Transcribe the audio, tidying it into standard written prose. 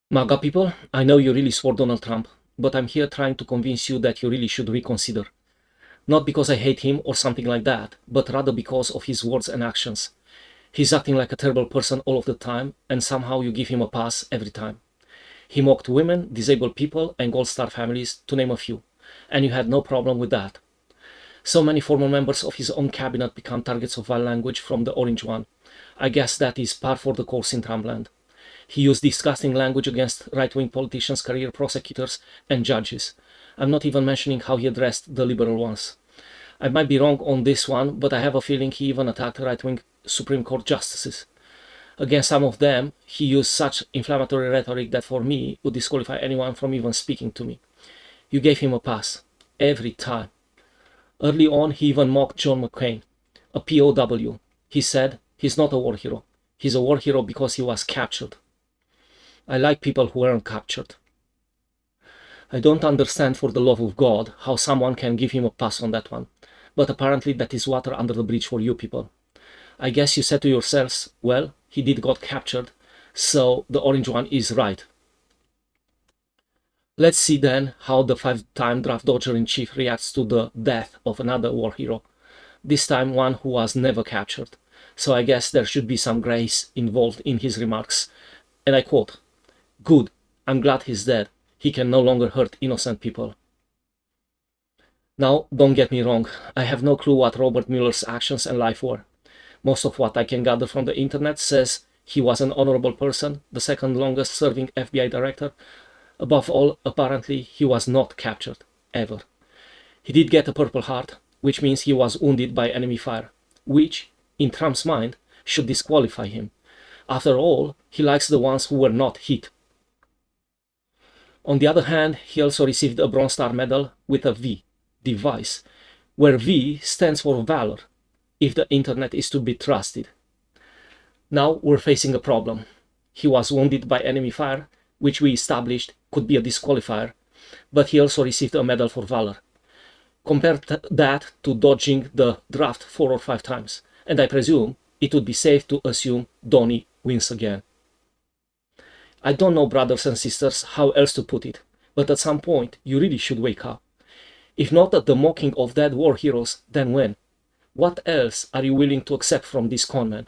MAGA people, I know you really swore Donald Trump, but I'm here trying to convince you that you really should reconsider. Not because I hate him or something like that, but rather because of his words and actions. He's acting like a terrible person all of the time, and somehow you give him a pass every time. He mocked women, disabled people, and Gold Star families, to name a few, and you had no problem with that. So many former members of his own cabinet become targets of vile language from the Orange One. I guess that is par for the course in Trumpland. He used disgusting language against right-wing politicians, career prosecutors, and judges. I'm not even mentioning how he addressed the liberal ones. I might be wrong on this one, but I have a feeling he even attacked right-wing Supreme Court justices. Against some of them, he used such inflammatory rhetoric that for me would disqualify anyone from even speaking to me. You gave him a pass. Every time. Early on, he even mocked John McCain, a POW. He said, he's not a war hero. He's a war hero because he was captured. I like people who weren't captured. I don't understand, for the love of God, how someone can give him a pass on that one. But apparently that is water under the bridge for you people. I guess you said to yourselves, well, he did got captured, so the Orange One is right. Let's see then how the 5-time draft dodger-in-chief reacts to the death of another war hero, this time one who was never captured. So I guess there should be some grace involved in his remarks. And I quote, "Good, I'm glad he's dead. He can no longer hurt innocent people." Now, don't get me wrong, I have no clue what Robert Mueller's actions and life were. Most of what I can gather from the internet says he was an honorable person, the second longest serving FBI director. Above all, apparently, he was not captured, ever. He did get a Purple Heart, which means he was wounded by enemy fire, which, in Trump's mind, should disqualify him. After all, he likes the ones who were not hit. On the other hand, he also received a Bronze Star Medal with a V, device, where V stands for valor, if the internet is to be trusted. Now we're facing a problem. He was wounded by enemy fire, which we established could be a disqualifier, but he also received a medal for valor. Compare that to dodging the draft 4 or 5 times, and I presume it would be safe to assume Donnie wins again. I don't know, brothers and sisters, how else to put it, but at some point you really should wake up. If not at the mocking of dead war heroes, then when? What else are you willing to accept from this conman?